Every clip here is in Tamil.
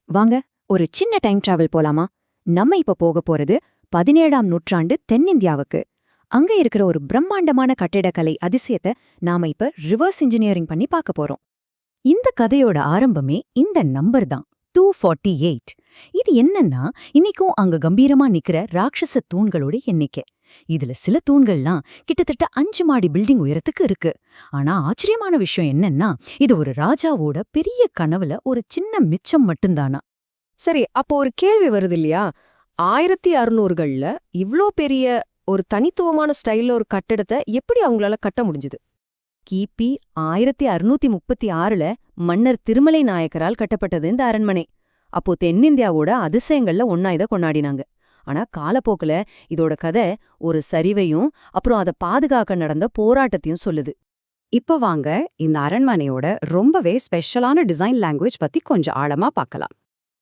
வாங்க ஒரு சின்ன டைம் டிராவல் போலாமா? நம்ம இப்ப போக போறது 17ஆம் நூற்றாண்டு தென்னிந்தியாவுக்கு. அங்க இருக்கிற ஒரு பிரம்மாண்டமான கட்டிடக்கலை அதிசயத்தை நாம இப்ப ரிவர்ஸ் இன்ஜினியரிங் பண்ணி பார்க்க போறோம். இந்த கதையோட ஆரம்பமே இந்த நம்பர் தான், 248. இது என்னன்னா, இன்னைக்கும் அங்க கம்பீரமா நிக்கிற ராட்சச தூண்களோட எண்ணிக்கை. இதுல சில தூண்கள்லாம் கிட்டத்தட்ட 5 மாடி பில்டிங் உயரத்துக்கு இருக்கு. ஆனா ஆச்சரியமான விஷயம் என்னன்னா, இது ஒரு ராஜாவோட பெரிய கனவுல ஒரு சின்ன மிச்சம் மட்டும்தானா. சரி, அப்போ ஒரு கேள்வி வருது இல்லையா? 1600கள்ல இவ்ளோ பெரிய ஒரு தனித்துவமான ஸ்டைல்ல ஒரு கட்டடத்தை எப்படி அவங்களால கட்ட முடிஞ்சுது? கிபி 1636ல மன்னர் திருமலை நாயக்கரால் கட்டப்பட்டது இந்த அரண்மனை. அப்போ தென்னிந்தியாவோட அதிசயங்கள்ல ஒன்னா இதை கொண்டாடினாங்க. ஆனா காலப்போக்குல இதோட கதை ஒரு சரிவையும் அப்புறம் அதை பாதுகாக்க நடந்த போராட்டத்தையும் சொல்லுது. இப்போ வாங்க இந்த அரண்மனையோட ரொம்பவே ஸ்பெஷலான டிசைன் லாங்குவேஜ் பத்தி கொஞ்சம் ஆழமா பார்க்கலாம்.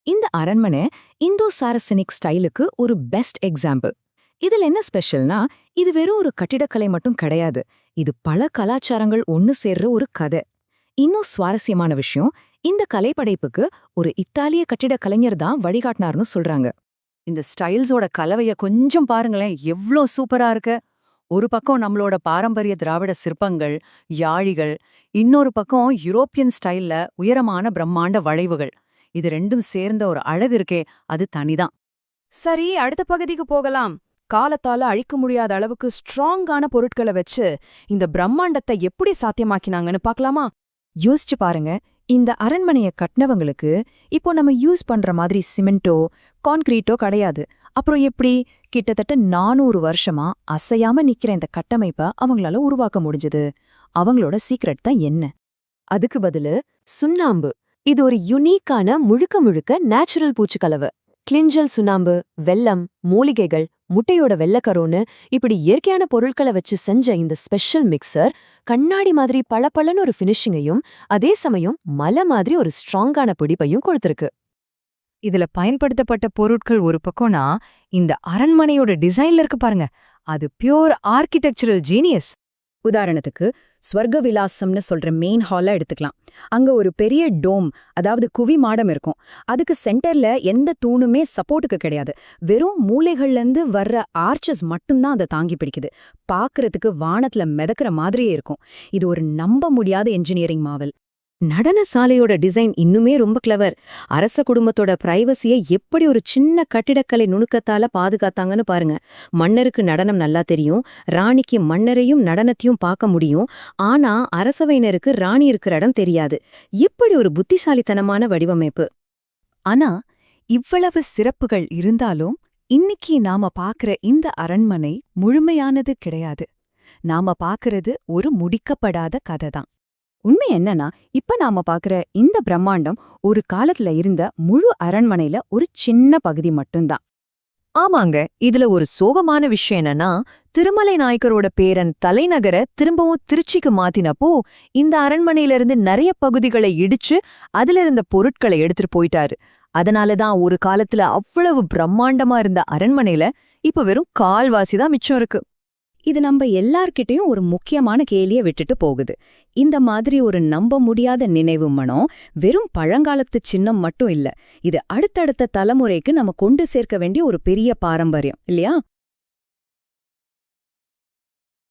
இந்த அரண்மனை இந்தோ சாரசனிக் ஸ்டைலுக்கு ஒரு பெஸ்ட் எக்ஸாம்பிள். இதுல என்ன ஸ்பெஷல்னா, இது வெறும் ஒரு கட்டிடக்கலை மட்டும் கிடையாது, இது பல கலாச்சாரங்கள் ஒன்னு சேர்ற ஒரு கதை. இன்னும் சுவாரஸ்யமான விஷயம், இந்த கலைப்படைப்புக்கு ஒரு இத்தாலிய கட்டிட கலைஞர் தான் வழிகாட்டினார்னு சொல்றாங்க. இந்த ஸ்டைல்ஸோட கலவைய கொஞ்சம் பாருங்களேன், எவ்ளோ சூப்பரா இருக்கு. ஒரு பக்கம் நம்மளோட பாரம்பரிய திராவிட சிற்பங்கள், யாழிகள், இன்னொரு பக்கம் யூரோப்பியன் ஸ்டைல்ல உயரமான பிரம்மாண்ட வளைவுகள். இது ரெண்டும் சேர்ந்த ஒரு அழகு இருக்கே, அது தனிதான். சரி, அடுத்த பகுதிக்கு போகலாம். காலத்தால அழிக்க முடியாத அளவுக்கு ஸ்ட்ராங்கான பொருட்களை வச்சு இந்த பிரம்மாண்டத்தை எப்படி சாத்தியமாக்கினாங்கன்னு பார்க்கலாமா? யோசிச்சு பாருங்க, இந்த அரண்மனைய கட்டினவங்களுக்கு இப்போ நம்ம யூஸ் பண்ற மாதிரி சிமெண்டோ கான்கிரீட்டோ கிடையாது. அப்புறம் எப்படி கிட்டத்தட்ட 400 வருஷமா அசையாம நிக்கிற இந்த கட்டமைப்பை அவங்களால உருவாக்க முடிஞ்சது? அவங்களோட சீக்ரெட் தான் என்ன? அதுக்கு பதிலு சுண்ணாம்பு. இது ஒரு யுனிக்கான முழுக்க முழுக்க நேச்சுரல் பூச்சிக்கலவை. கிளிஞ்சல் சுண்ணாம்பு, வெல்லம், மூலிகைகள், முட்டையோட வெள்ளக்கரோன்னு இப்படி இயற்கையான பொருட்களை வச்சு செஞ்ச இந்த ஸ்பெஷல் மிக்சர் கண்ணாடி மாதிரி பளபளன்னு ஒரு ஃபினிஷிங்கையும் அதே சமயம் மலை மாதிரி ஒரு ஸ்ட்ராங்கான பிடிப்பையும் கொடுத்திருக்கு. இதுல பயன்படுத்தப்பட்ட பொருட்கள் ஒரு பக்கம்னா, இந்த அரண்மனையோட டிசைன்ல இருக்கு பாருங்க, அது பியூர் ஆர்கிடெக்சரல் ஜீனியஸ். உதாரணத்துக்கு ஸ்வர்க விலாசம்னு சொல்ற மெயின் ஹால எடுத்துக்கலாம். அங்க ஒரு பெரிய டோம், அதாவது குவி மாடம் இருக்கும். அதுக்கு சென்டர்ல எந்த தூணுமே சப்போர்ட்டுக்கு கிடையாது. வெறும் மூலைகள்ல இருந்து வர்ற ஆர்ச்சஸ் மட்டும்தான் அதை தாங்கி பிடிக்குது. பாக்குறதுக்கு வானத்துல மிதக்கிற மாதிரியே இருக்கும். இது ஒரு நம்ப முடியாத என்ஜினியரிங் மாவல். நடன சாலையோட டிசைன் இன்னுமே ரொம்ப கிளவர். அரச குடும்பத்தோட பிரைவசியை எப்படி ஒரு சின்ன கட்டிடக்கலை நுணுக்கத்தால பாதுகாத்தாங்கன்னு பாருங்க. மன்னருக்கு நடனம் நல்லா தெரியும், ராணிக்கு மன்னரையும் நடனத்தையும் பார்க்க முடியும். ஆனா அரசவையினருக்கு ராணி இருக்கிற இடம் தெரியாது. இப்படி ஒரு புத்திசாலித்தனமான வடிவமைப்பு. ஆனா இவ்வளவு சிறப்புகள் இருந்தாலும் இன்னைக்கு நாம பாக்குற இந்த அரண்மனை முழுமையானது கிடையாது. நாம பாக்குறது ஒரு முடிக்கப்படாத கதை தான். உண்மை என்னன்னா, இப்ப நாம பாக்குற இந்த பிரம்மாண்டம் ஒரு காலத்துல இருந்த முழு அரண்மனையில ஒரு சின்ன பகுதி மட்டும்தான். ஆமாங்க, இதுல ஒரு சோகமான விஷயம் என்னன்னா, திருமலை நாயக்கரோட பேரன் தலைநகரை திரும்பவும் திருச்சிக்கு மாத்தினப்போ இந்த அரண்மனையிலிருந்து நிறைய பகுதிகளை இடிச்சு அதுல இருந்த பொருட்களை எடுத்துட்டு போயிட்டாரு. அதனாலதான் ஒரு காலத்துல அவ்வளவு பிரம்மாண்டமா இருந்த அரண்மனையில இப்ப வெறும் கால்வாசிதான் மிச்சம் இருக்கு. இது நம்ம எல்லார்கிட்டயும் ஒரு முக்கியமான கேள்வியை விட்டுட்டு போகுது. இந்த மாதிரி ஒரு நம்ப முடியாத நினைவு மனம் வெறும் பழங்காலத்து சின்னம் மட்டும் இல்ல, இது அடுத்தடுத்த தலைமுறைக்கு நம்ம கொண்டு சேர்க்க வேண்டிய ஒரு பெரிய பாரம்பரியம் இல்லையா?